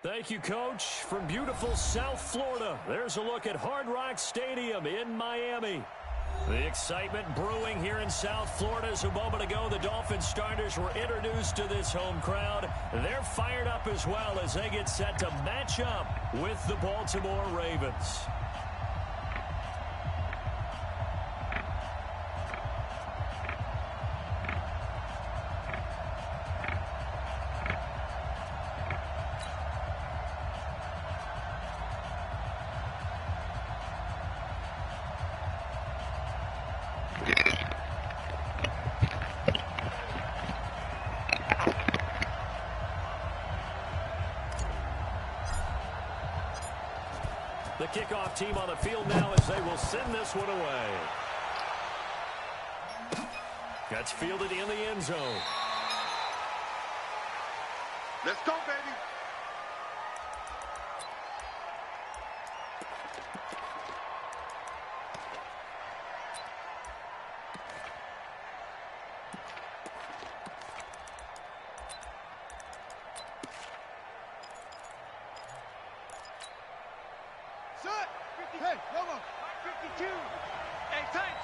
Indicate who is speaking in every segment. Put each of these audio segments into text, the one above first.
Speaker 1: Thank you, Coach. From beautiful South Florida, there's a look at Hard Rock Stadium in Miami. The excitement brewing here in South Florida as a moment ago the Dolphins starters were introduced to this home crowd. They're fired up as well as they get set to match up with the Baltimore Ravens. The kickoff team on the field now as they will send this one away. That's fielded in the end zone.
Speaker 2: Let's go, baby.
Speaker 3: Hey, Romo. 52. Hey, tight.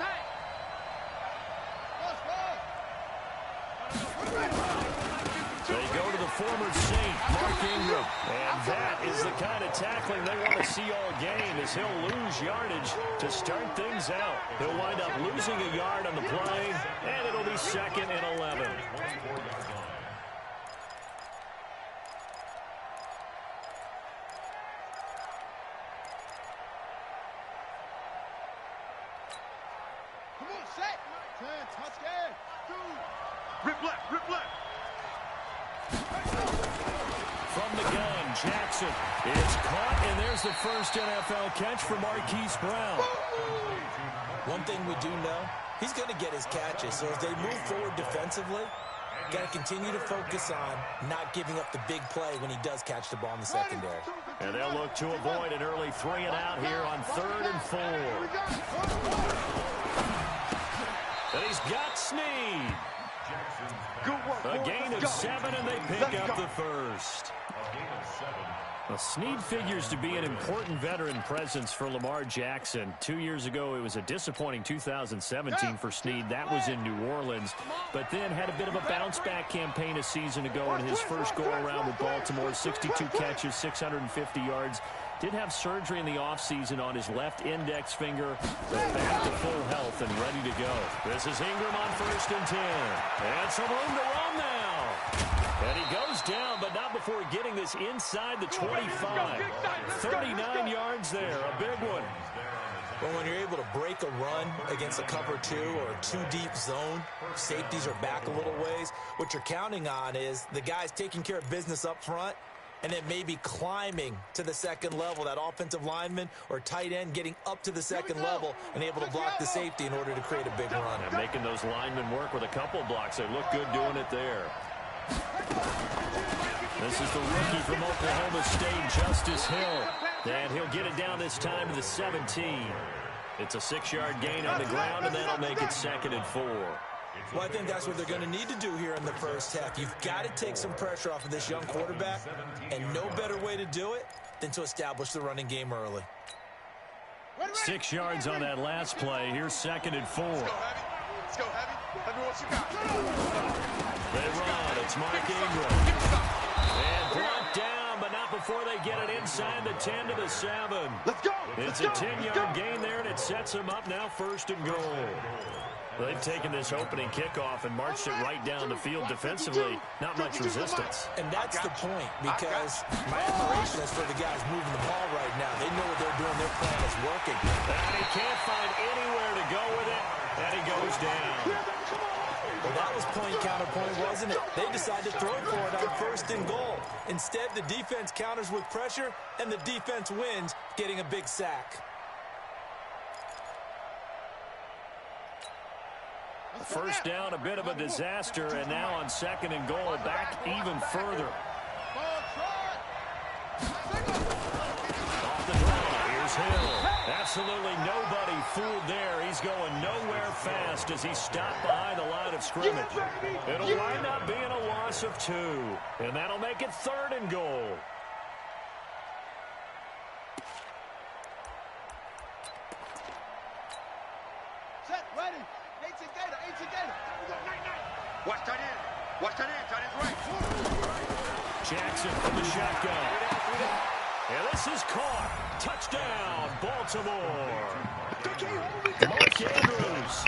Speaker 1: They go to the former Saint, Mark Ingram. And that is the kind of tackling they want to see all game as he'll lose yardage to start things out. He'll wind up losing a yard on the play, and it'll be 2nd and 11.
Speaker 2: Rip left.
Speaker 1: From the gun, Jackson is caught, and there's the first NFL catch for Marquise Brown.
Speaker 4: One thing we do know, he's going to get his catches. So as they move forward defensively, got to continue to focus on not giving up the big play when he does catch the ball in the secondary.
Speaker 1: And they'll look to avoid an early 3 and out here on 3rd and 4. And he's got Snead. A gain of 7, and they pick up the first. Well, Snead figures to be an important veteran presence for Lamar Jackson. 2 years ago, it was a disappointing 2017 for Snead. That was in New Orleans, but then had a bit of a bounce-back campaign a season ago in his first go-around with Baltimore. 62 catches, 650 yards. Did have surgery in the offseason on his left index finger, but back to full health and ready to go. This is Ingram on 1st and 10. And some room to run now. And he goes down, but not before getting this inside the 25. 39 yards there, a big one.
Speaker 4: Well, when you're able to break a run against a cover 2 or a 2-deep zone, safeties are back a little ways. What you're counting on is the guys taking care of business up front, and then maybe climbing to the 2nd level, that offensive lineman or tight end getting up to the 2nd level and able to block the safety in order to create a big run.
Speaker 1: And making those linemen work with a couple blocks. They look good doing it there. This is the rookie from Oklahoma State, Justice Hill. And he'll get it down this time to the 17. It's a 6-yard gain on the ground, and that'll make it 2nd and 4.
Speaker 4: Well, I think that's what they're going to need to do here in the first half. You've got to take some pressure off of this young quarterback, and no better way to do it than to establish the running game early.
Speaker 1: 6 yards on that last play. Here's 2nd and 4.
Speaker 2: Let's go, Heavy. Let me what you got.
Speaker 1: They run. It's Mark Ingram. And brought down, but not before they get it inside the 10 to the 7.
Speaker 2: Let's go.
Speaker 1: It's a 10-yard gain there, and it sets them up now 1st and goal. They've taken this opening kickoff and marched it right down the field defensively. Not much resistance.
Speaker 4: And that's the point, because my admiration is for the guys moving the ball right now. They know what they're doing. Their plan is working.
Speaker 1: And he can't find anywhere to go with it, and he goes down.
Speaker 4: Well, that was point-counterpoint, wasn't it? They decided to throw for it on 1st and goal. Instead, the defense counters with pressure, and the defense wins, getting a big sack.
Speaker 1: First down, a bit of a disaster, and now on 2nd and goal, back even further. Off the draw, here's Hill. Absolutely nobody fooled there. He's going nowhere fast as he stopped behind the line of scrimmage. It'll wind up being a loss of 2, and that'll make it 3rd and goal. Jackson from the shotgun. And this is caught. Touchdown, Baltimore. Mark Andrews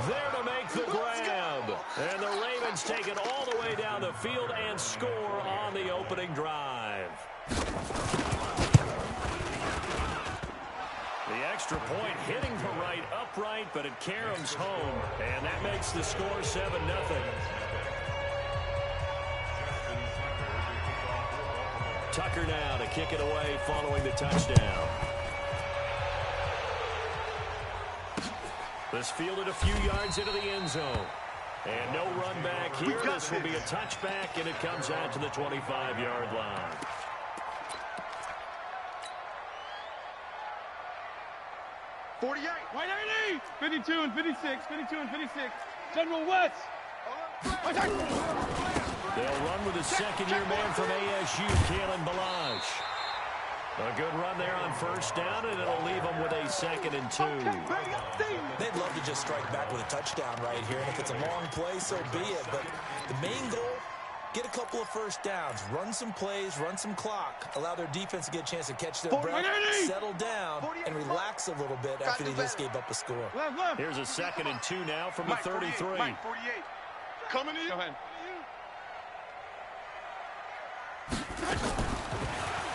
Speaker 1: there to make the grab. And the Ravens take it all the way down the field and score on the opening drive. The extra point hitting the right upright, but it caroms home. And that makes the score 7-0. Tucker now to kick it away following the touchdown. This fielded a few yards into the end zone. And no run back here. This will be a touchback, and it comes out to the 25-yard line.
Speaker 3: White 80! 52 and 56, 52 and 56. General West.
Speaker 1: They'll run with a second-year man from ASU, Kalen Balazs. A good run there on first down, and it'll leave them with a 2nd and 2.
Speaker 4: They'd love to just strike back with a touchdown right here, and if it's a long play, so be it. But the main goal, get a couple of first downs, run some plays, run some clock, allow their defense to get a chance to catch their breath, settle down, and relax a little bit after they just gave up a score.
Speaker 1: Here's a 2nd and 2 now from the 33.
Speaker 2: Mike 48. Coming in.
Speaker 3: Go ahead.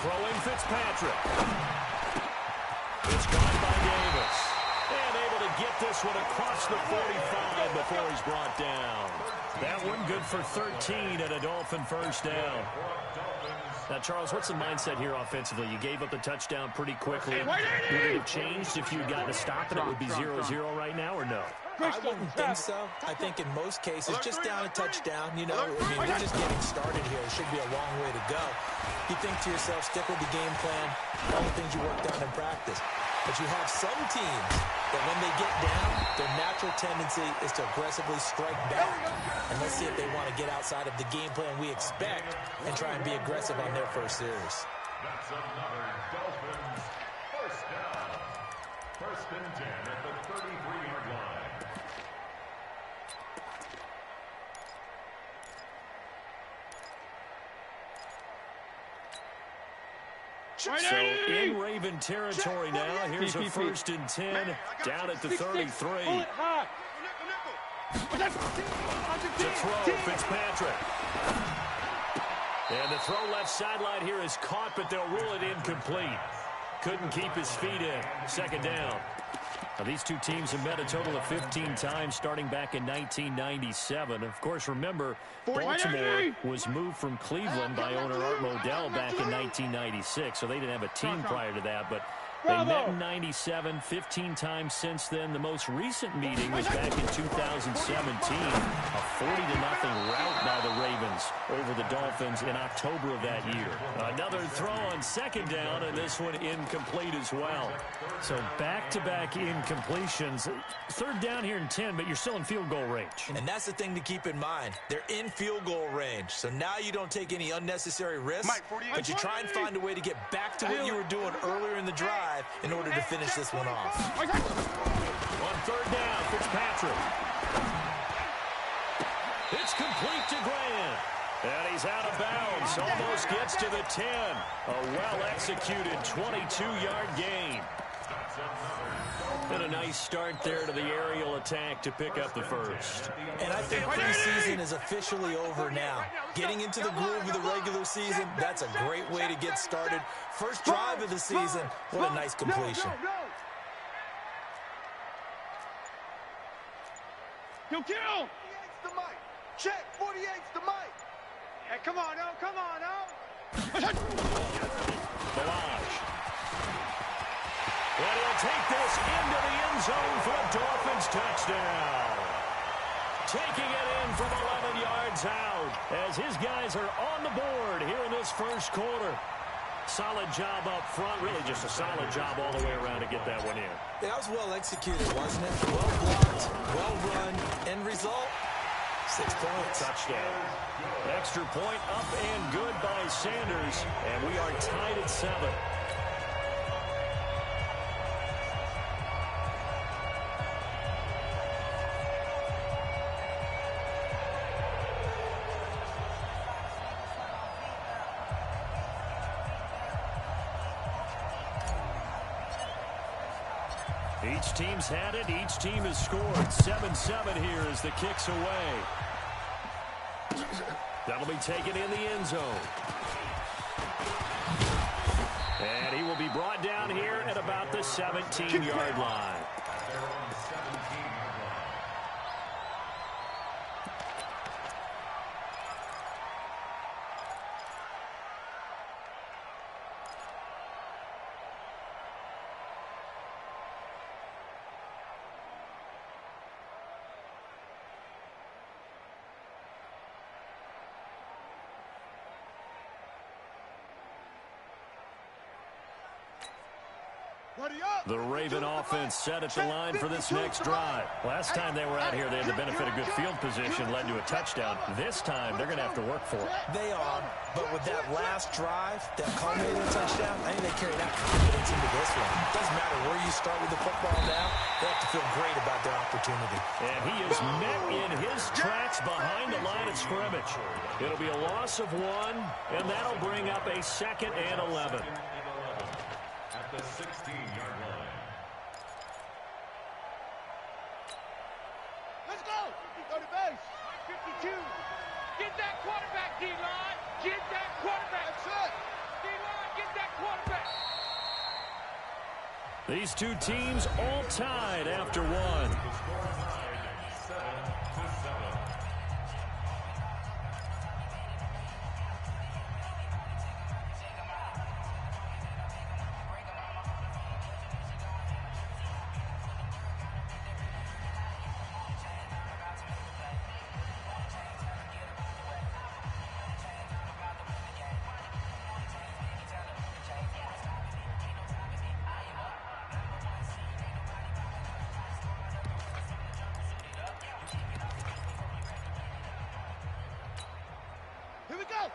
Speaker 1: Throwing Fitzpatrick. It's caught by Davis. And able to get this one across the 45 before he's brought down. That one good for 13 and a Dolphin first down. Now, Charles, what's the mindset here offensively? You gave up the touchdown pretty quickly. Would it have changed if you had gotten a stop and it would be 0-0 right now, or no?
Speaker 4: I wouldn't think so. I think in most cases, just down a touchdown, you know, I mean, we're just getting started here. It should be a long way to go. You think to yourself, stick with the game plan, all the things you worked on in practice. But you have some teams that when they get down, their natural tendency is to aggressively strike back. And let's see if they want to get outside of the game plan we expect and try and be aggressive on their first series.
Speaker 5: That's another Dolphins first down. 1st and 10 at the 33-yard line.
Speaker 1: So in Raven territory now, here's a 1st and 10 down at the 33. To throw, Fitzpatrick. And the throw left sideline here is caught, but they'll rule it incomplete. Couldn't keep his feet in. 2nd down. Now, these two teams have met a total of 15 times starting back in 1997. Of course, remember, Baltimore was moved from Cleveland by owner Art Modell back in 1996, so they didn't have a team prior to that, but they met in 97, 15 times since then. The most recent meeting was back in 2017, a 40-0 rout by the Ravens over the Dolphins in October of that year. Another throw on 2nd down, and this one incomplete as well. So back-to-back incompletions. 3rd down here in 10, but you're still in field goal range.
Speaker 4: And that's the thing to keep in mind. They're in field goal range, so now you don't take any unnecessary risks, but you try and find a way to get back to what you were doing earlier in the drive in order to finish this one off.
Speaker 1: On 3rd down, Fitzpatrick. It's complete to Grant. And he's out of bounds. Almost gets to the 10. A well-executed 22-yard gain. And a nice start there to the aerial attack to pick up the first.
Speaker 4: And I think preseason is officially over now. Getting into the groove of the regular season, that's a great way to get started. First drive of the season, what a nice completion.
Speaker 3: He'll kill!
Speaker 2: 48's the mic. Check, 48's the mic.
Speaker 3: Hey, come on, no, come on, no.
Speaker 1: Balazs. And he'll take this into the end zone for a Dolphins touchdown. Taking it in from 11 yards out as his guys are on the board here in this first quarter. Solid job up front, really just a solid job all the way around to get that one in.
Speaker 4: That was well executed, wasn't it? Well blocked, well run, end result, 6 points.
Speaker 1: Touchdown. Extra point up and good by Sanders, and we are tied at 7. Each team's had it. Each team has scored. 7-7 here as the kick's away. That'll be taken in the end zone. And he will be brought down here at about the 17-yard line. The Raven offense set at the line for this next drive. Last time they were out here, they had the benefit of good field position, led to a touchdown. This time, they're going to have to work for it.
Speaker 4: They are, but with that last drive, that culminated touchdown, I think they carry that confidence into this one. It doesn't matter where you start with the football now, they have to feel great about their opportunity.
Speaker 1: And he is met in his tracks behind the line of scrimmage. It'll be a loss of 1, and that'll bring up a 2nd and 11.
Speaker 5: At the 16-yard line.
Speaker 2: Let's go. Go to base. 52.
Speaker 6: Get that quarterback, D-line. Get that quarterback.
Speaker 2: That's it.
Speaker 6: D-line, get that quarterback.
Speaker 1: These two teams all tied after 1.
Speaker 5: The score tied 7-7.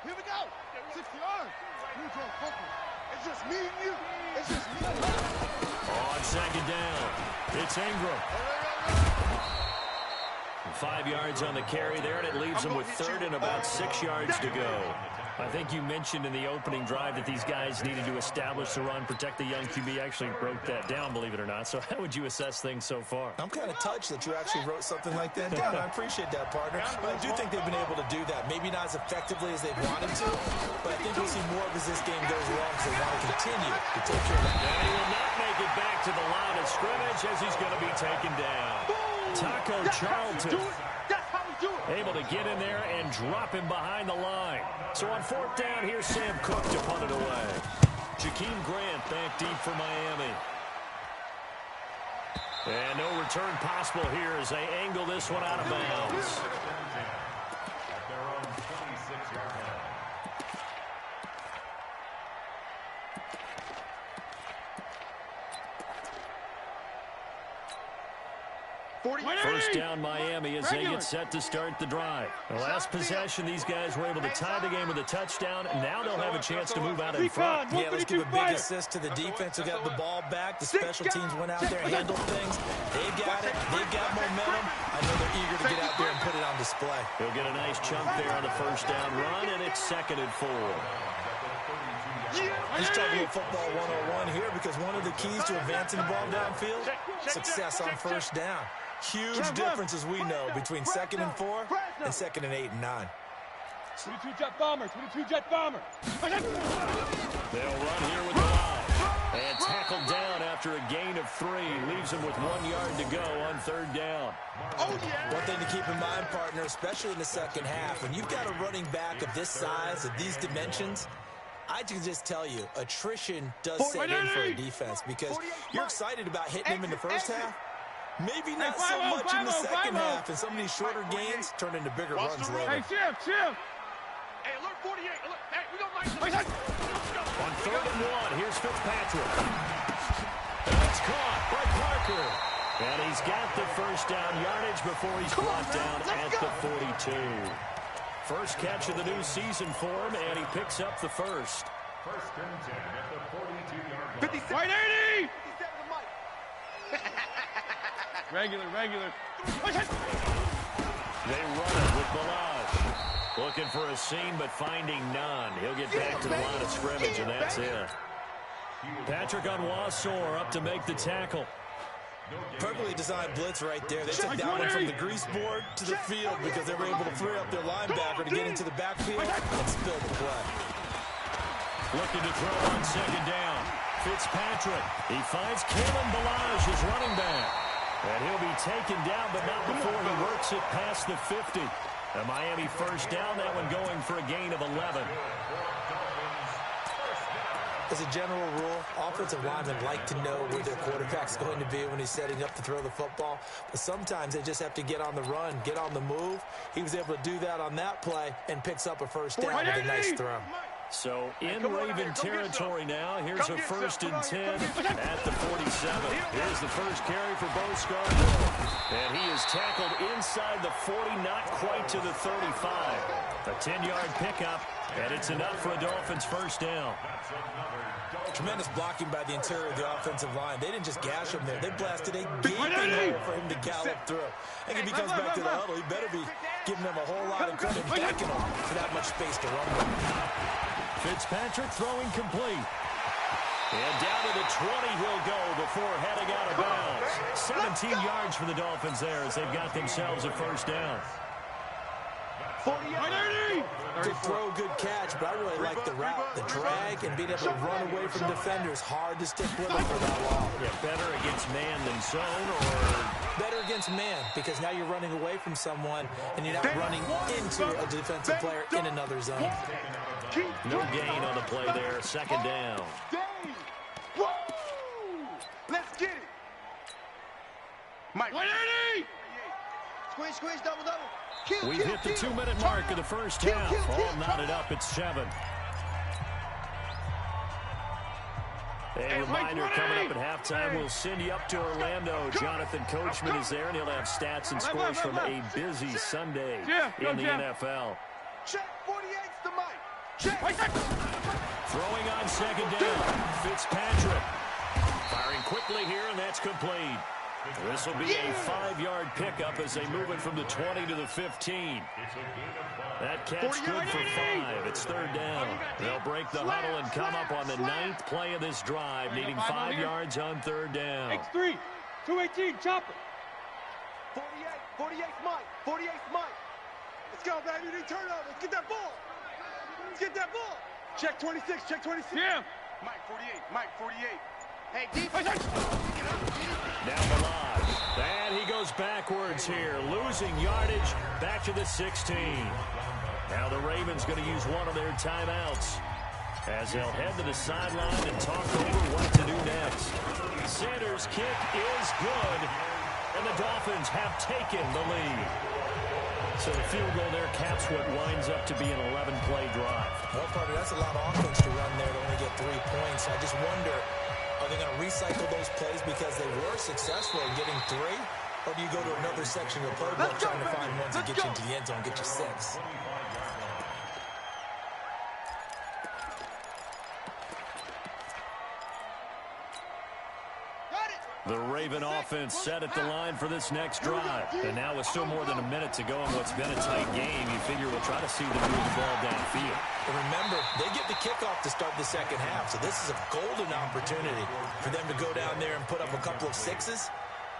Speaker 2: Here we go. 60 yards. It's just me and you. It's just me and you.
Speaker 1: On 2nd down, it's Ingram. 5 yards on the carry there, and it leaves them with 3rd and about 6 yards to go. I think you mentioned in the opening drive that these guys needed to establish the run, protect the young QB. Actually wrote that down, believe it or not. So how would you assess things so far?
Speaker 4: I'm kind of touched that you actually wrote something like that down. I appreciate that, partner. But I do think they've been able to do that. Maybe not as effectively as they wanted to, but I think we'll see more of as this game goes along because they want to continue to take care of that.
Speaker 1: And he will not make it back to the line of scrimmage as he's going to be taken down. Taco Charlton able to get in there and drop him behind the line. So on 4th down, here's Sam Cook to punt it away. Jakeem Grant back deep for Miami. And no return possible here as they angle this one out of bounds.
Speaker 5: At their own 26-yard line.
Speaker 1: First down Miami as they get set to start the drive. The last possession, these guys were able to tie the game with a touchdown, and now they'll have a chance to move out in front.
Speaker 4: Yeah, let's give a big assist to the defense who got the ball back. The special teams went out there and handled things. They've got it. They've got momentum. I know they're eager to get out there and put it on display.
Speaker 1: He'll get a nice chunk there on the first down run, and it's 2nd and 4.
Speaker 4: Let's talk a little football 101 here because one of the keys to advancing the ball downfield, success on first down. Huge difference, as we know, between 2nd and 4 and 2nd and 8 and 9.
Speaker 3: 22 jet bomber, 22 jet bomber.
Speaker 1: They'll run here with the line. And tackled down after a gain of 3. Leaves them with 1 yard to go on 3rd down.
Speaker 4: One thing to keep in mind, partner, especially in the second half, when you've got a running back of this size, of these dimensions, I can just tell you, attrition does set in for a defense because you're excited about hitting him in the first half. Maybe not so much in the second half, and some of these shorter gains turn into bigger runs later.
Speaker 3: Hey, Chip.
Speaker 6: Hey, alert 48. Alert. Hey, we don't like
Speaker 1: On 3rd and 1, here's Fitzpatrick. That's caught by Parker. And he's got the first down yardage before he's brought down at the 42. First catch of the new season for him, and he picks up the first.
Speaker 5: 1st and 10 at the 42-yard line.
Speaker 2: 57.
Speaker 3: Right 80.
Speaker 2: 57 to Mike.
Speaker 3: Regular.
Speaker 1: They run it with Balaj. Looking for a seam, but finding none. He'll get back to the line of scrimmage, and that's it. Patrick Onwuasor up to make the tackle.
Speaker 4: Perfectly designed blitz right there. They took that one from the grease board to the field because they were able to free up their linebacker to get into the backfield and spill the play.
Speaker 1: Looking to throw on second down. Fitzpatrick. He finds Kalen Ballage, his running back. And he'll be taken down, but not before he works it past the 50. A Miami first down, that one going for a gain of 11.
Speaker 4: As a general rule, offensive linemen like to know where their quarterback's going to be when he's setting up to throw the football. But sometimes they just have to get on the run, get on the move. He was able to do that on that play and picks up a first down with a nice throw.
Speaker 1: So in Raven territory now, here's a 1st and 10 at the 47. Here's the first carry for Bo Scarborough. And he is tackled inside the 40, not quite to the 35. A 10-yard pickup, and it's enough for a Dolphins first down.
Speaker 4: Tremendous blocking by the interior of the offensive line. They didn't just gash him there. They blasted a gaping hole for him to gallop through. I think if he comes back to the huddle, he better be giving them a whole lot of credit, backing him for that much space to run with.
Speaker 1: Fitzpatrick throwing complete. And down to the 20 he'll go before heading out of bounds. 17 yards for the Dolphins there as they've got themselves a first down.
Speaker 4: Good throw, good catch, but I really like the route, the drag, and being able to run away from defenders. Hard to stick with them for that long.
Speaker 1: Yeah, better against man than zone, or
Speaker 4: better against man, because now you're running away from someone and you're not running into a defensive player in another zone.
Speaker 1: No gain on the play there. Second down.
Speaker 2: Let's get it. Mike. Squeeze, double.
Speaker 1: We've hit the 2-minute mark of the first half. All knotted up at 7. A reminder coming up at halftime, we'll send you up to Orlando. Jonathan Coachman is there, and he'll have stats and scores from a busy Sunday in the NFL.
Speaker 2: Check 48's the mic. Check.
Speaker 1: Throwing on second down. Fitzpatrick. Firing quickly here, and that's complete. This will be a 5-yard pickup as they move it from the 20 to the 15. That catch good for 5. It's third down. They'll break the huddle and come up on the 9th play of this drive, needing 5 yards on third down.
Speaker 3: X3, 218, chopper.
Speaker 2: 48's Mike. 48's Mike. Let's go, baby. We need turnover. Let's get that ball. Check 26.
Speaker 3: Yeah.
Speaker 2: Mike 48. Hey, defense.
Speaker 1: Now Ballage. And he goes backwards here, losing yardage back to the 16. Now the Ravens going to use one of their timeouts as they'll head to the sideline and talk over what to do next. Sanders' kick is good, and the Dolphins have taken the lead. So the field goal there caps what winds up to be an 11-play drive.
Speaker 4: Well, partner, that's a lot of offense to run there to only get 3 points. I just wonder, are they going to recycle those plays because they were successful in getting 3? Or do you go to another section of the playbook trying to find ones that get you into the end zone, get you 6?
Speaker 1: The Raven offense set at the line for this next drive. And now with still more than a minute to go in what's been a tight game, you figure we'll try to see them move the ball downfield.
Speaker 4: And remember, they get the kickoff to start the second half, so this is a golden opportunity for them to go down there and put up a couple of 6s.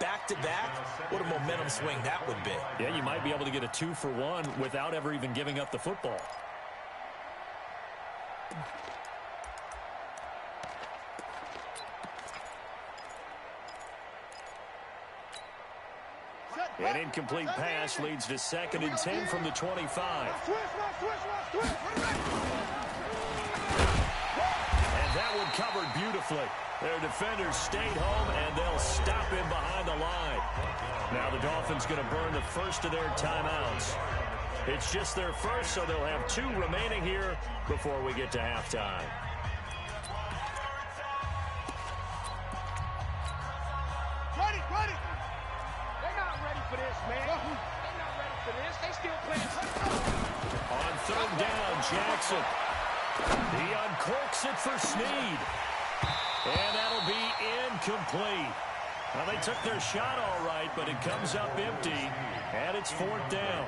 Speaker 4: Back-to-back, what a momentum swing that would be.
Speaker 1: Yeah, you might be able to get a 2-for-1 without ever even giving up the football. An incomplete pass leads to 2nd and 10 from the 25. And that one covered beautifully. Their defenders stayed home, and they'll stop him behind the line. Now the Dolphins going to burn the first of their timeouts. It's just their first, so they'll have 2 remaining here before we get to halftime.
Speaker 2: Ready.
Speaker 6: They're not ready for this, man. They're not ready for this. They still playing.
Speaker 1: On third down, Jackson. He uncorks it for Snead. And that'll be incomplete. Well, they took their shot all right, but it comes up empty, and it's 4th down.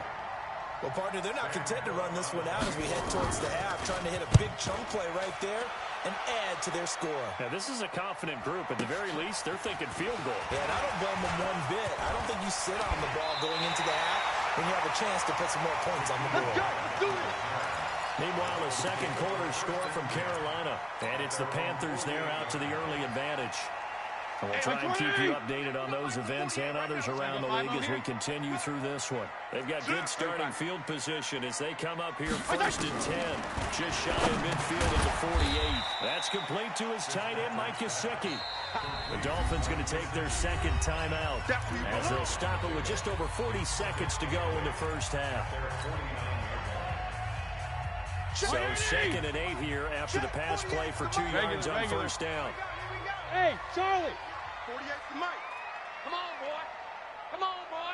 Speaker 4: Well, partner, they're not content to run this one out as we head towards the half, trying to hit a big chunk play right there and add to their score.
Speaker 1: Now, this is a confident group. At the very least, they're thinking field goal.
Speaker 4: Yeah, and I don't blame them one bit. I don't think you sit on the ball going into the half when you have a chance to put some more points on the board.
Speaker 2: Let's go. Let's do it.
Speaker 1: Meanwhile, a second quarter score from Carolina. And it's the Panthers there out to the early advantage. And we'll try and keep you updated on those events and others around the league as we continue through this one. They've got good starting field position as they come up here first and 10. Just shy of midfield at the 48. That's complete to his tight end, Mike Gesicki. The Dolphins going to take their second timeout as they'll stop it with just over 40 seconds to go in the first half. So 2nd and 8 here after the pass play for 2 yards on first down.
Speaker 3: Hey, Charlie.
Speaker 2: 48 to Mike.
Speaker 6: Come on, boy. Come on, boy.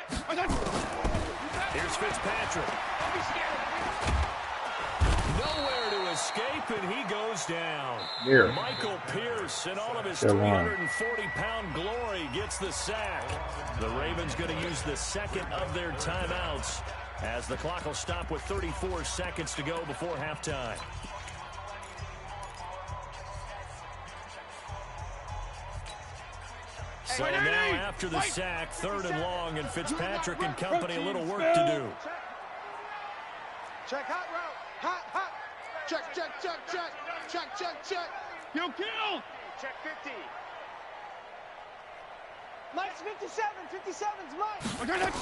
Speaker 1: Here's Fitzpatrick.
Speaker 6: Don't be scared.
Speaker 1: Nowhere to escape, and he goes down.
Speaker 7: Here.
Speaker 1: Michael Pierce, in all of his
Speaker 7: Come on.
Speaker 1: 340-pound glory, gets the sack. The Ravens going to use the second of their timeouts as the clock will stop with 34 seconds to go before halftime. So now after the sack, 3rd and long, and Fitzpatrick and company a little work to do.
Speaker 2: Check hot route. Hot. Check. Check.
Speaker 3: Kill.
Speaker 6: Check 50.
Speaker 2: Mike's 57. 57's Mike.
Speaker 3: Okay, next.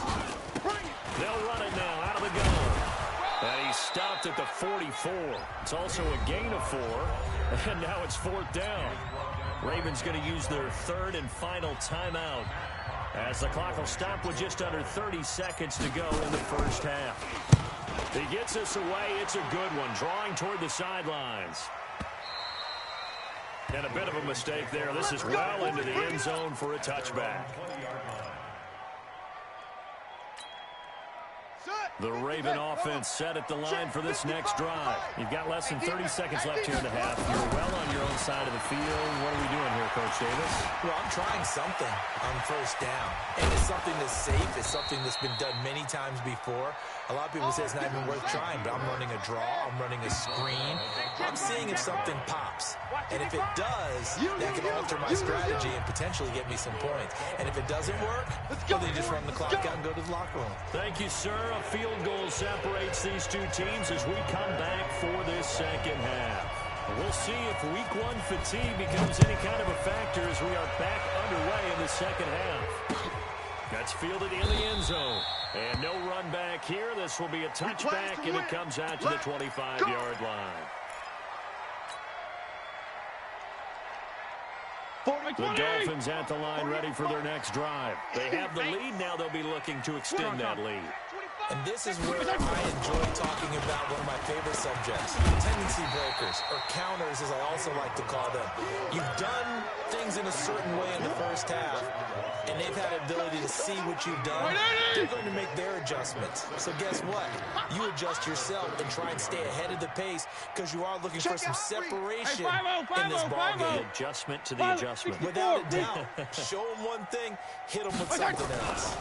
Speaker 1: They'll run it now out of the gun. And he stopped at the 44. It's also a gain of 4. And now it's 4th down. Ravens going to use their 3rd and final timeout as the clock will stop with just under 30 seconds to go in the first half. He gets us away. It's a good one, drawing toward the sidelines. And a bit of a mistake there. This is well into the end zone for a touchback. The Raven offense set at the line for this next drive. You've got less than 30 seconds left here in the half. You're well on your own side of the field. What are we doing here, Coach Davis?
Speaker 4: Well, I'm trying something on first down. And it's something that's safe. It's something that's been done many times before. A lot of people say it's not even worth trying, but I'm running a draw. I'm running a screen. I'm seeing if something pops. And if it does, that can alter my strategy and potentially get me some points. And if it doesn't work, well, they just run the clock out and go to the locker room.
Speaker 1: Thank you, sir. A field goal separates these two teams as we come back for this second half. We'll see if week 1 fatigue becomes any kind of a factor as we are back underway in the second half. That's fielded in the end zone. And no run back here. This will be a touchback, and it comes out to the 25-yard line. The Dolphins at the line ready for their next drive. They have the lead. Now they'll be looking to extend that lead.
Speaker 4: And this is where I enjoy talking about one of my favorite subjects, tendency breakers, or counters as I also like to call them. You've done things in a certain way in the first half, and they've had the ability to see what you've done. They're going to make their adjustments. So guess what? You adjust yourself and try and stay ahead of the pace because you are looking for some separation in this ballgame.
Speaker 1: Adjustment to the adjustment.
Speaker 4: Without a doubt. Show them one thing, hit them with something else.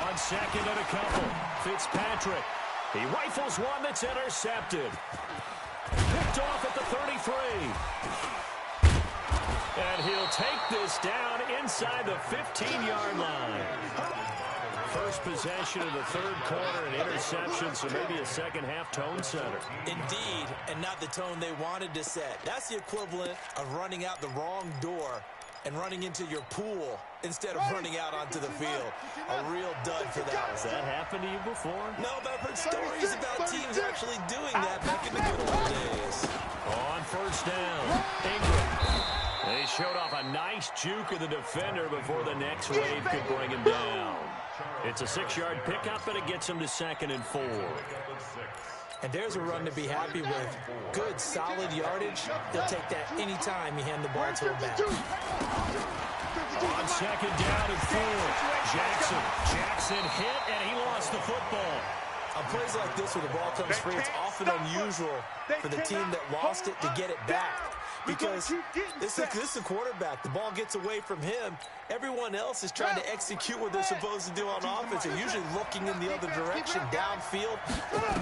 Speaker 1: On second and a couple, Fitzpatrick. He rifles one that's intercepted. Picked off at the 33. And he'll take this down inside the 15-yard line. First possession of the third quarter, an interception, so maybe a second-half tone setter.
Speaker 4: Indeed, and not the tone they wanted to set. That's the equivalent of running out the wrong door and running into your pool instead of running out onto the field. A real dud for that one.
Speaker 1: Has that happened to you before?
Speaker 4: No, but I've heard stories about teams actually doing that back in the good old days.
Speaker 1: On first down, Ingram. They showed off a nice juke of the defender before the next wave could bring him down. It's a 6-yard pickup, but it gets him to 2nd and 4.
Speaker 4: And there's a run to be happy with. Good, solid yardage. They'll take that anytime you hand the ball to a back.
Speaker 1: On second down and 4, Jackson hit, and he lost the football.
Speaker 4: On plays like this where the ball comes free, it's often unusual for the team that lost it to get it back. because this is a quarterback. The ball gets away from him. Everyone else is trying to execute what they're supposed to do on offense. They're usually looking in the other direction, downfield,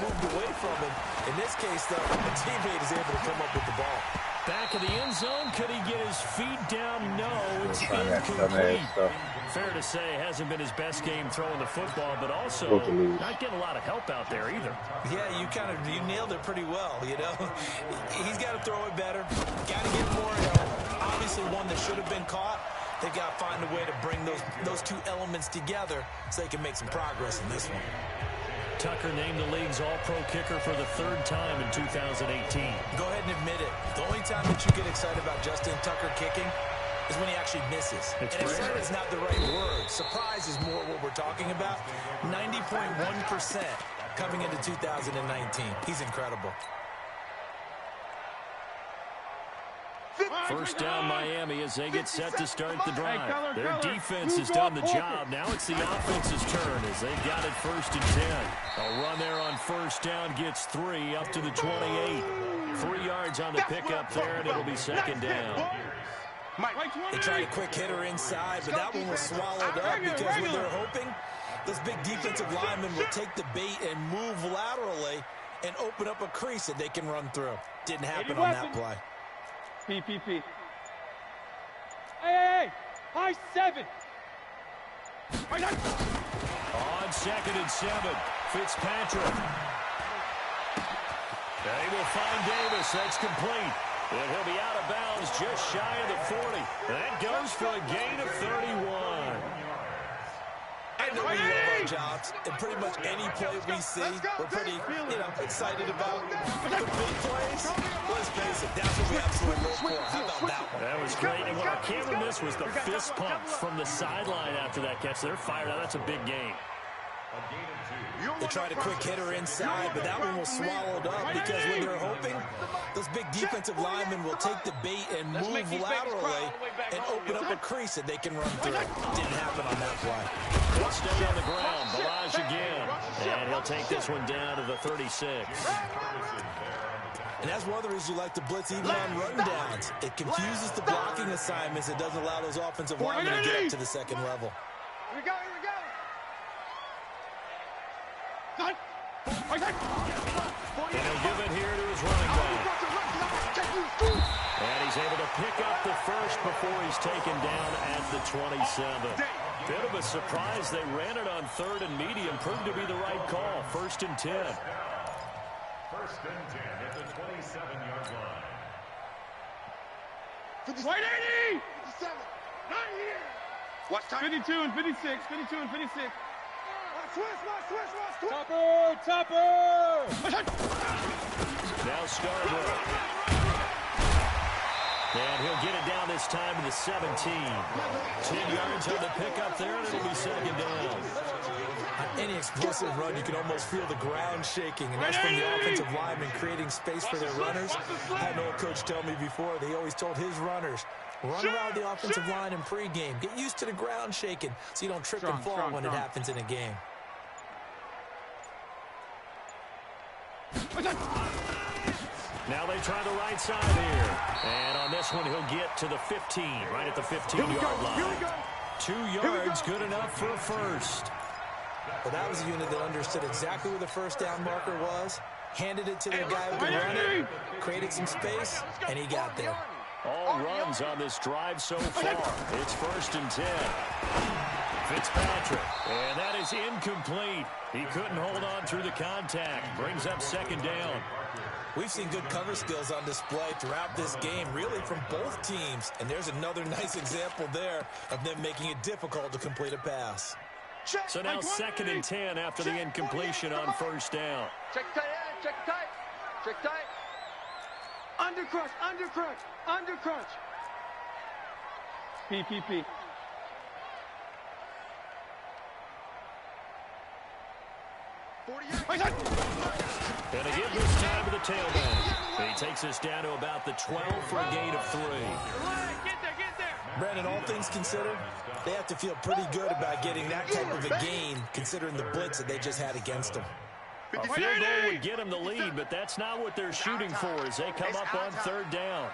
Speaker 4: moved away from him. In this case, though, a teammate is able to come up with the ball.
Speaker 1: Back of the end zone. Could he get his feet down? No, it's incomplete. Fair to say, hasn't been his best game throwing the football, but also not getting a lot of help out there either.
Speaker 4: Yeah, you nailed it pretty well, you know. He's got to throw it better. Got to get more help. Obviously one that should have been caught. They've got to find a way to bring those two elements together so they can make some progress in this one.
Speaker 1: Tucker named the league's all-pro kicker for the 3rd time in 2018.
Speaker 4: Go ahead and admit it. The only time that you get excited about Justin Tucker kicking is when he actually misses. And excited is not the right word. Surprise is more what we're talking about. 90.1% coming into 2019. He's incredible.
Speaker 1: First down Miami as they get set to start the drive. Their defense has done the job. Now it's the offense's turn as they've got it 1st and 10. A run there on 1st down gets 3 up to the 28. 3 yards on the pickup there, and it'll be 2nd down.
Speaker 4: They tried a quick hitter inside, but that one was swallowed up because what they're hoping, this big defensive lineman will take the bait and move laterally and open up a crease that they can run through. Didn't happen on that play.
Speaker 3: PPP. Hey, high 7.
Speaker 1: On 2nd and 7, Fitzpatrick. They will find Davis. That's complete. And he'll be out of bounds just shy of the 40. That goes for a gain of 31.
Speaker 4: I know we love our jobs, and pretty much any play we see, we're pretty, excited about. The big plays, let's face it, that's what we absolutely look for. How about that one?
Speaker 1: That was great. And what our camera missed was the fist pump from the sideline after that catch. They're fired out. That's a big game.
Speaker 4: They tried a quick hitter inside, but that one was swallowed up because what they're hoping, those big defensive linemen will take the bait and move laterally and open up a crease that they can run through. Didn't happen on that play.
Speaker 1: He'll stay on the ground. Balaj again. And he'll take this one down to the 36.
Speaker 4: And that's one of the reasons you like to blitz even on rundowns. It confuses the blocking assignments. It doesn't allow those offensive linemen to get up to the 2nd level.
Speaker 2: Here we go, here we go.
Speaker 1: And he'll give it here to his running back. And he's able to pick up the 1st before he's taken down at the 27. Bit of a surprise. They ran it on 3rd and medium. Proved to be the right call. 1st and 10.
Speaker 5: 1st and 10 at the 27-yard line.
Speaker 3: 180!
Speaker 2: 57. Not here. What's time?
Speaker 3: 52 and 56. 52 and 56.
Speaker 2: Switch.
Speaker 3: Topper!
Speaker 1: Now Scarborough. And he'll get it down this time to the 17. 10 yards on the pickup there, and it'll be 2nd down.
Speaker 4: On any explosive run, you can almost feel the ground shaking, and that's from the offensive linemen creating space for their runners. I had an old coach tell me before, they always told his runners, run around the offensive line in pregame. Get used to the ground shaking so you don't trip and fall when it happens in a game.
Speaker 1: Now they try the right side here. And on this one, he'll get to the 15, right at the 15-yard line. 2 yards, good enough for a 1st.
Speaker 4: Well, that was a unit that understood exactly where the 1st down marker was, handed it to the guy who could run it, created some space, and he got there.
Speaker 1: All runs on this drive so far. It's 1st and 10. Fitzpatrick, and that is incomplete. He couldn't hold on through the contact. Brings up 2nd down.
Speaker 4: We've seen good cover skills on display throughout this game, really from both teams. And there's another nice example there of them making it difficult to complete a pass.
Speaker 1: So now 2nd and 10 after the incompletion on 1st down.
Speaker 6: Check tight end, check tight. Check tight. Under crunch.
Speaker 3: PPP.
Speaker 1: And again this time to the tailback. He takes us down to about the 12 for a gain of 3.
Speaker 3: Get there.
Speaker 4: Brandon, all things considered, they have to feel pretty good about getting that type of a gain, considering the blitz that they just had against them.
Speaker 1: A field goal would get them the lead, but that's not what they're shooting for as they come up on 3rd down.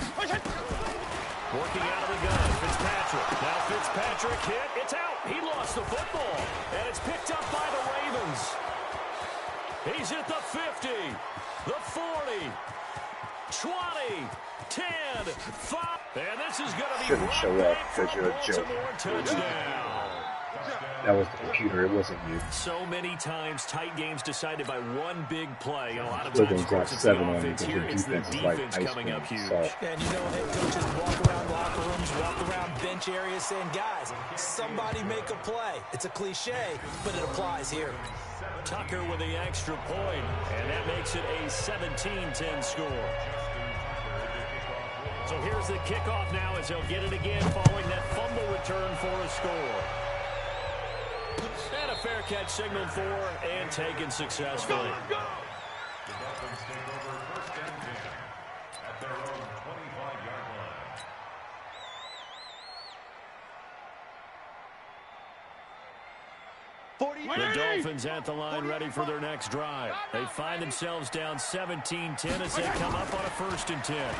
Speaker 1: Working out of the gun, Fitzpatrick. Now Fitzpatrick hit. It's out. He lost the football. And it's picked up by the Ravens. He's at the 50, the 40, 20, 10, 5. And this is going to be
Speaker 7: Shouldn't show up because you're a joke.
Speaker 1: Touchdown.
Speaker 7: That was the computer. It wasn't you.
Speaker 1: So many times, tight games decided by one big play. A lot of
Speaker 7: Still
Speaker 1: times,
Speaker 7: gonna drop
Speaker 1: it's the
Speaker 7: 7 on you
Speaker 1: offense
Speaker 7: because
Speaker 1: here.
Speaker 7: your
Speaker 1: It's the
Speaker 7: defense is like
Speaker 1: defense
Speaker 7: ice
Speaker 1: coming
Speaker 7: cream.
Speaker 1: up huge.
Speaker 7: Soft.
Speaker 4: And you know, head coaches walk around locker rooms, walk around bench areas saying, guys, somebody make a play. It's a cliche, but it applies here.
Speaker 1: Tucker with the extra point, and that makes it a 17-10 score. So here's the kickoff now as they'll get it again following that fumble return for a score. And a fair catch signaled for and taken successfully.
Speaker 5: The Dolphins take over first and 10 at their own 25-yard line.
Speaker 1: The Dolphins at the line ready for their next drive. They find themselves down 17-10 as they come up on a 1st and 10.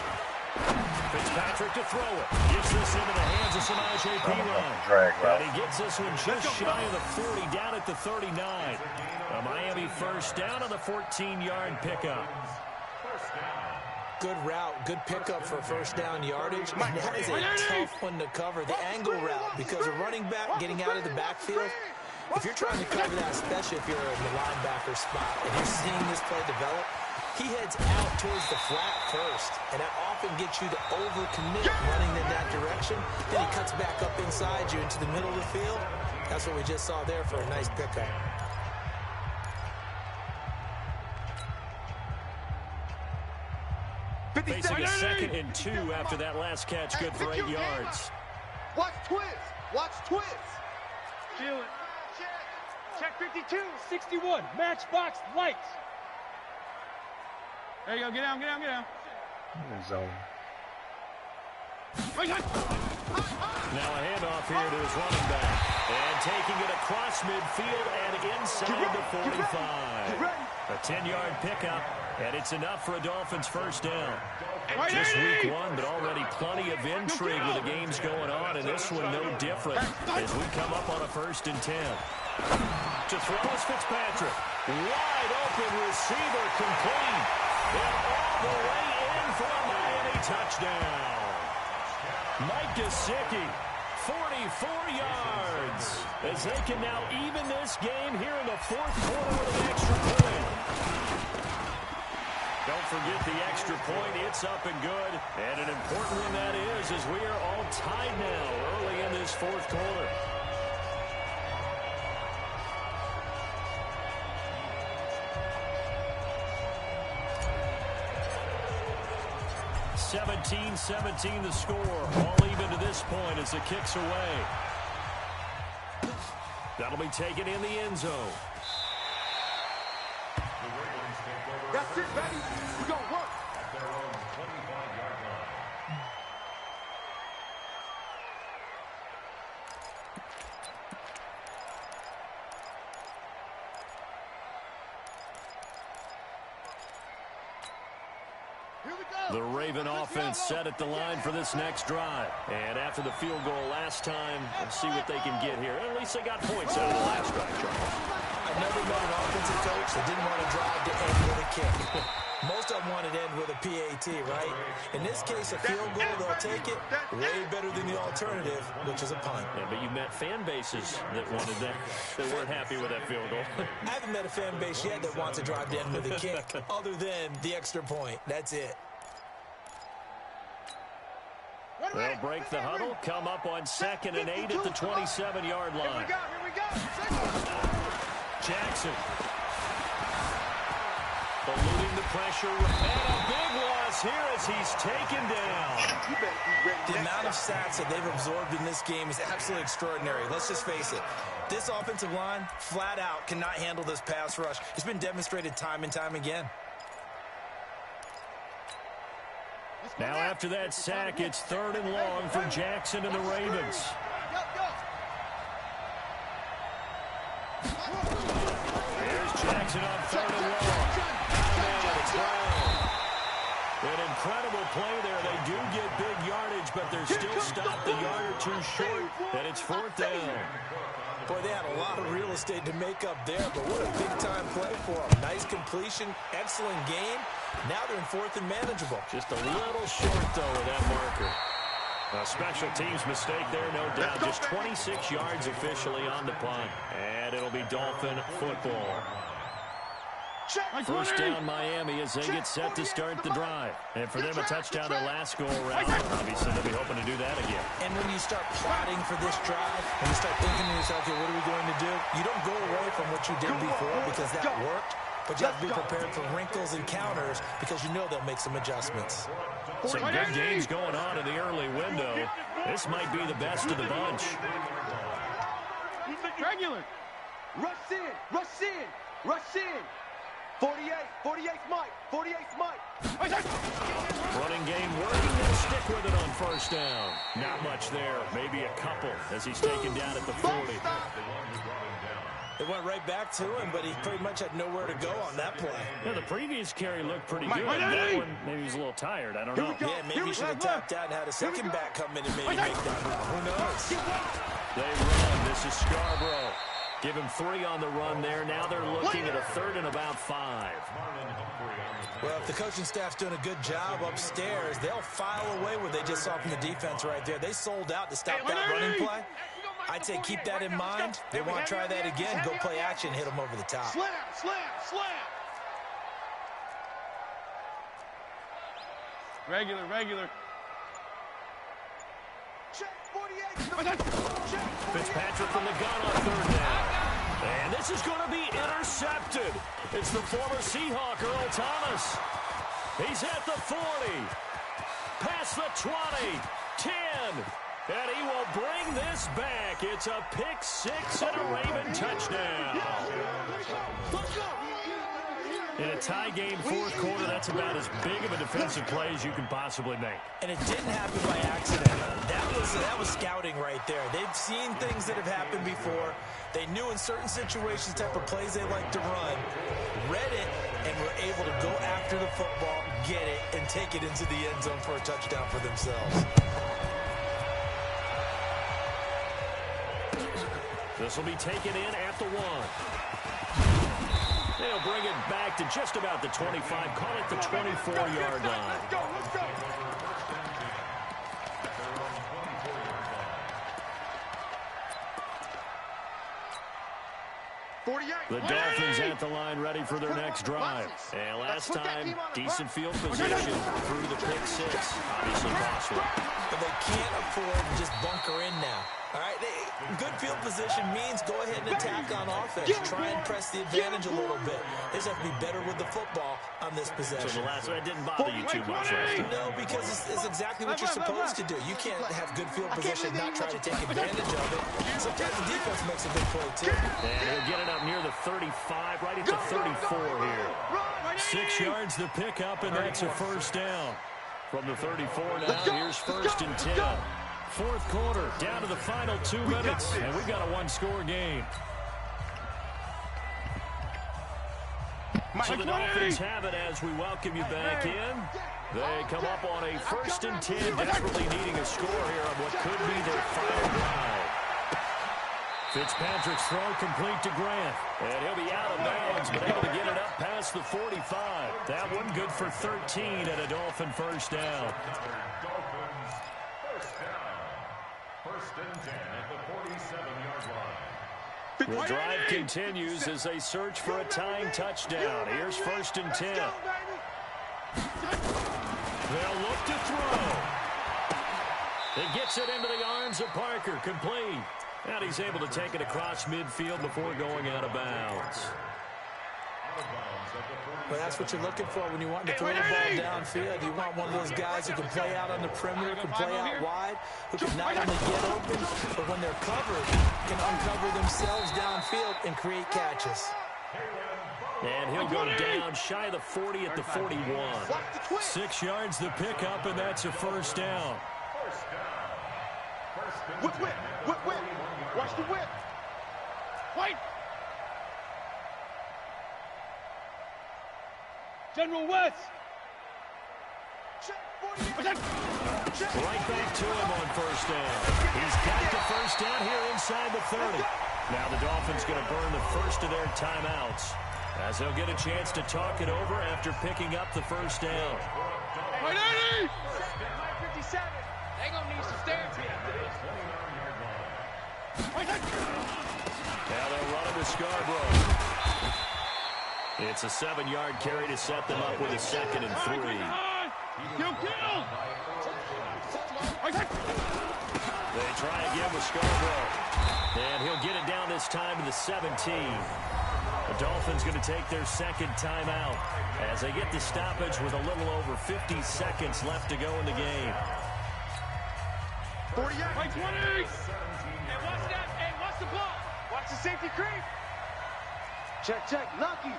Speaker 1: Fitzpatrick to throw it. Gets this into the hands of Samaje Perine. And he gets this one just shy of the 40, down at the 39. A Miami first down on the 14-yard pickup.
Speaker 4: Good route, good pickup for first down yardage. And that is a tough one to cover, the angle route, because a running back getting out of the backfield, if you're trying to cover that, especially if you're in the linebacker spot and you're seeing this play develop, he heads out towards the flat first, and that often gets you to overcommit running in that direction. Then he cuts back up inside you into the middle of the field. That's what we just saw there for a nice pickup.
Speaker 1: Facing a 2nd and 2 after that last catch, good for 8 yards.
Speaker 2: Watch twist. Watch twist.
Speaker 3: Feel it. Check 52, 61, matchbox lights. There you go, get down, get down, get down.
Speaker 7: Zone.
Speaker 1: Now a handoff here to his running back. And taking it across midfield and inside the 45. A 10-yard pickup, and it's enough for a Dolphins first down. Just week 1, but already plenty of intrigue with the games going on, and this one no different as we come up on a 1st and 10. To throw is Fitzpatrick. Wide open receiver complete. And all the way in for a Miami touchdown. Mike Gesicki, 44 yards. As they can now even this game here in the 4th quarter with an extra point. Don't forget the extra point. It's up and good. And an important one that is, as we are all tied now early in this 4th quarter. (17-17) the score. All even to this point as the kick's away. That'll be taken in the end zone.
Speaker 2: That's it, baby. We're going to work.
Speaker 5: At their own 25-yard line.
Speaker 1: The Raven offense set at the line for this next drive. And after the field goal last time, we'll see what they can get here. At least they got points out of the last drive, Charles.
Speaker 4: I've never met an offensive coach that didn't want to drive to end with a kick. Most of them wanted to end with a PAT, right? In this case, a field goal, they'll take it. Way better than the alternative, which is a punt.
Speaker 1: Yeah, but you met fan bases that wanted that, that weren't happy with that field goal.
Speaker 4: I haven't met a fan base yet that wants to drive to end with a kick, other than the extra point. That's it.
Speaker 1: They'll break the huddle, come up on 2nd and 8 at the 27-yard line.
Speaker 2: Here we go.
Speaker 1: Jackson. Eluding the pressure, and a big loss here as he's taken down.
Speaker 4: The amount of sacks that they've absorbed in this game is absolutely extraordinary. Let's just face it. This offensive line, flat out, cannot handle this pass rush. It's been demonstrated time and time again.
Speaker 1: Now after that sack, it's 3rd and long for Jackson and the Ravens. Here's Jackson on 3rd and long. An incredible play there. They do but they're still stopped a yard or two short, and it's 4th down.
Speaker 4: Boy, they had a lot of real estate to make up there, but what a big-time play for them. Nice completion, excellent game. Now they're in 4th and manageable.
Speaker 1: Just a little short, though, with that marker. A special teams mistake there, no doubt. Just 26 yards officially on the punt. And it'll be Dolphin football. First down Miami as they get set to start the drive. And for them, a touchdown their last go-around. Obviously, they'll be hoping to do that again.
Speaker 4: And when you start plotting for this drive, and you start thinking to yourself, okay, what are we going to do? You don't go away from what you did before because that worked. But you have to be prepared for wrinkles and counters because you know they'll make some adjustments.
Speaker 1: Some good games going on in the early window. This might be the best of the bunch.
Speaker 3: Regular.
Speaker 6: Rush in, rush in, rush in. 48's Mike, 48's Mike.
Speaker 1: Running game working. They'll stick with it on first down. Not much there. Maybe a couple as he's taken down at the 40.
Speaker 4: It went right back to him, but he pretty much had nowhere to go on that play.
Speaker 1: Yeah, the previous carry looked pretty good. That one, maybe he was a little tired. I don't know.
Speaker 4: Yeah, maybe he should have tapped out and had a second back come in and maybe make that run. Who knows?
Speaker 1: They run. This is Scarborough. Give him 3 on the run there. Now they're looking at a 3rd and about 5.
Speaker 4: Well, if the coaching staff's doing a good job upstairs, they'll file away what they just saw from the defense right there. They sold out to stop that running play. I'd say keep that in mind. They want to try that again. Go play action, hit them over the top.
Speaker 2: Slam, slam, slam.
Speaker 3: Regular.
Speaker 2: Check 48.
Speaker 1: Fitzpatrick from the gun on 3rd down. And this is going to be intercepted. It's the former Seahawk, Earl Thomas. He's at the 40. Past the 20. 10. And he will bring this back. It's a pick 6 and a Raven touchdown. In a tie game, 4th quarter, that's about as big of a defensive play as you can possibly make.
Speaker 4: And it didn't happen by accident. That was scouting right there. They've seen things that have happened before. They knew in certain situations the type of plays they like to run, read it, and were able to go after the football, get it, and take it into the end zone for a touchdown for themselves.
Speaker 1: This will be taken in at the 1. They'll bring it back to just about the 25. Call it the 24-yard line.
Speaker 2: Let's go.
Speaker 1: The Dolphins at the line ready for their next drive. And last time, decent field position through the pick 6. Obviously costly.
Speaker 4: But they can't afford to just bunker in now. All right, good field position means go ahead and attack on offense. Try and press the advantage a little bit. They just have to be better with the football on this possession.
Speaker 1: So the last one didn't bother you too much.
Speaker 4: No, because it's exactly what you're supposed to do. You can't have good field position and not try to take advantage of it. Sometimes the defense makes a big play, too.
Speaker 1: And he'll get it up near the 35, right at the 34 here. 6 yards the pickup, and that's a first down. From the 34 now, here's 1st and 10. 4th quarter, down to the final 2 minutes, and we've got a 1-score game. So the Dolphins have it as we welcome you back in. They come up on a 1st and 10, desperately needing a score here on what could be their final drive. Fitzpatrick's throw complete to Grant, and he'll be out of bounds, but able to get it up past the 45. That one good for 13 and a Dolphin first down.
Speaker 5: Dolphins first down. 1st and 10 at the 47-yard line.
Speaker 1: The drive continues as they search for a tying touchdown. Here's 1st and 10. They'll look to throw. It gets it into the arms of Parker, complete. And he's able to take it across midfield before going out of bounds.
Speaker 4: Well, that's what you're looking for when you want to throw the ball downfield. You want one of those guys who can play out on the perimeter, can play out wide, who can not only get open, but when they're covered, can uncover themselves downfield and create catches.
Speaker 1: And he'll go down shy of the 40 at the 41. 6 yards the pickup, and that's a first down.
Speaker 2: Whip. Watch the whip.
Speaker 3: White. General West.
Speaker 1: Right back to him on first down. He's got the first down here inside the 30. Now the Dolphins going to burn the first of their timeouts as they'll get a chance to talk it over after picking up the first down.
Speaker 3: Right, Eddie!
Speaker 6: 57. They're going to need some stairs here.
Speaker 1: Now they'll run it with Scarborough. It's a 7-yard carry to set them up with a 2nd and 3.
Speaker 3: Kill!
Speaker 1: They try again with Scarborough. And he'll get it down this time to the 17. The Dolphins going to take their second timeout as they get the stoppage with a little over 50 seconds left to go in the game.
Speaker 3: 48. Right 20.
Speaker 6: Hey, watch that. Hey, watch the block. Watch the safety creep. Check. Lucky.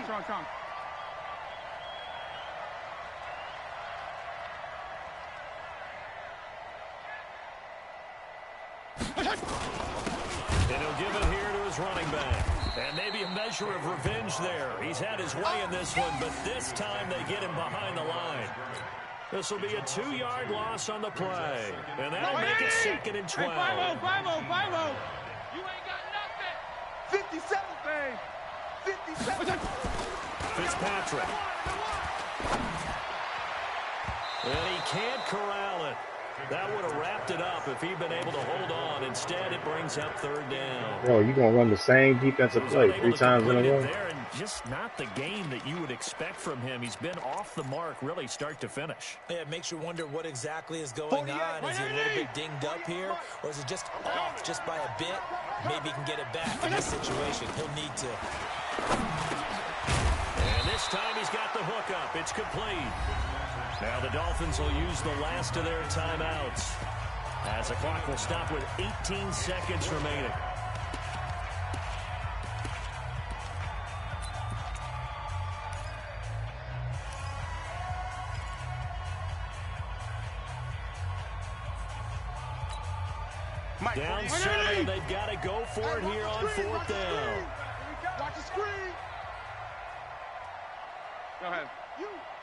Speaker 3: Strong.
Speaker 1: And he'll give it here to his running back. And maybe a measure of revenge there. He's had his way in this one, but this time they get him behind the line. This will be a 2-yard loss on the play. And that'll make it 2nd and 12.
Speaker 3: Hey, 5-0.
Speaker 6: You ain't got nothing. 57. 57.
Speaker 1: Fitzpatrick. And he can't corral it. That would have wrapped it up if he'd been able to hold on. Instead, it brings up 3rd down.
Speaker 7: Bro, you going to run the same defensive play 3 times in a row?
Speaker 1: There and just not the game that you would expect from him. He's been off the mark really start to finish.
Speaker 4: Yeah, it makes you wonder what exactly is going on. Is he a little bit dinged up here, or is it just off just by a bit? Maybe he can get it back in this situation. He'll need to.
Speaker 1: And this time he's got the hook up. It's complete. Now the Dolphins will use the last of their timeouts as the clock will stop with 18 seconds remaining. Down 7, they've got to go for it here on 4th down.
Speaker 2: Watch the screen.
Speaker 3: Go ahead.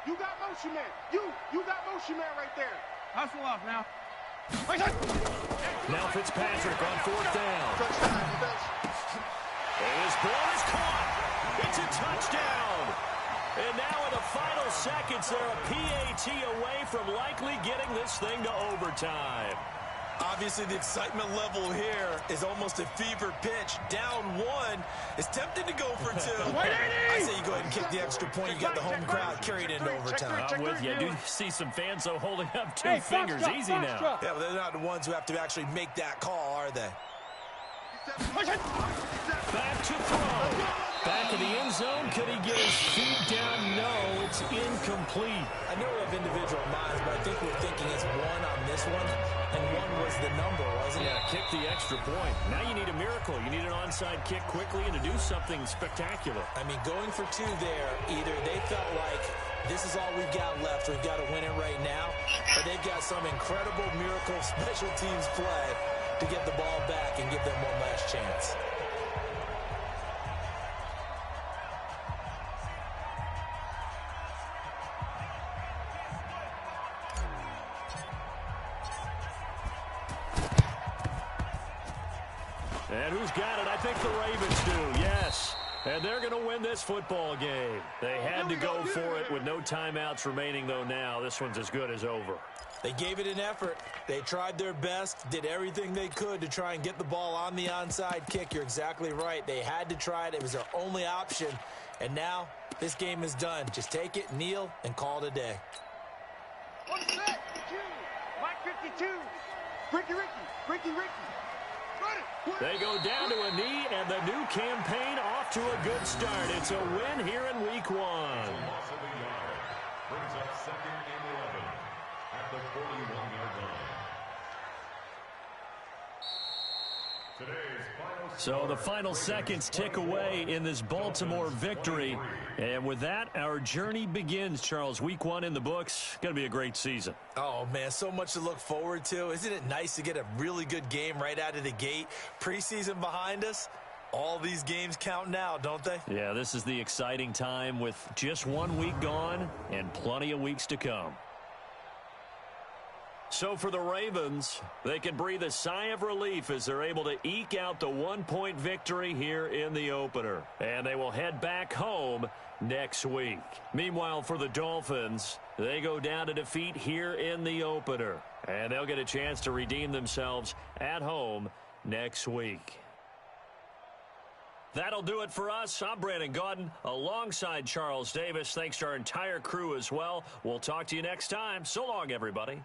Speaker 2: You got motion man. You got motion man right there.
Speaker 3: Hustle off now.
Speaker 1: Now Fitzpatrick on 4th down. His ball is caught. It's a touchdown. And now in the final seconds, they're a PAT away from likely getting this thing to overtime.
Speaker 4: Obviously, the excitement level here is almost a fever pitch. Down 1. It's tempting to go for 2. I say you go ahead and kick the extra point. You got the home crowd carried into overtime.
Speaker 1: I'm with you. I do see some fans, though, holding up 2 fingers. Easy now.
Speaker 4: Yeah, but they're not the ones who have to actually make that call, are they?
Speaker 1: Back to throw. Back in the end zone. Could he get his feet down? No, it's incomplete.
Speaker 4: I know we have individual minds, but I think we're thinking it's 1 on this one, and 1 was the number, wasn't it?
Speaker 1: Yeah, kick the extra point. Now you need a miracle. You need an onside kick quickly and to do something spectacular.
Speaker 4: I mean, going for 2 there, either they felt like this is all we've got left, we've got to win it right now, or they've got some incredible miracle special teams play to get the ball back and give them one last chance.
Speaker 1: And who's got it? I think the Ravens do, yes. And they're going to win this football game. They had to go for it with no timeouts remaining, though, now. This one's as good as over.
Speaker 4: They gave it an effort. They tried their best, did everything they could to try and get the ball on the onside kick. You're exactly right. They had to try it. It was their only option. And now this game is done. Just take it, kneel, and call it a day.
Speaker 6: One set. Mike 52. Ricky.
Speaker 1: They go down to a knee, and the new campaign off to a good start. It's a win here in Week 1.
Speaker 5: Loss of the yard. Brings up 2nd and 11 at the 41-yard line. Today's final
Speaker 1: So the final seconds tick away in this Baltimore victory. And with that, our journey begins, Charles. Week 1 in the books. Going to be a great season.
Speaker 4: Oh, man, so much to look forward to. Isn't it nice to get a really good game right out of the gate? Preseason behind us. All these games count now, don't they?
Speaker 1: Yeah, this is the exciting time with just 1 week gone and plenty of weeks to come. So for the Ravens, they can breathe a sigh of relief as they're able to eke out the 1-point victory here in the opener. And they will head back home next week. Meanwhile, for the Dolphins, they go down to defeat here in the opener. And they'll get a chance to redeem themselves at home next week. That'll do it for us. I'm Brandon Gaudin alongside Charles Davis. Thanks to our entire crew as well. We'll talk to you next time. So long, everybody.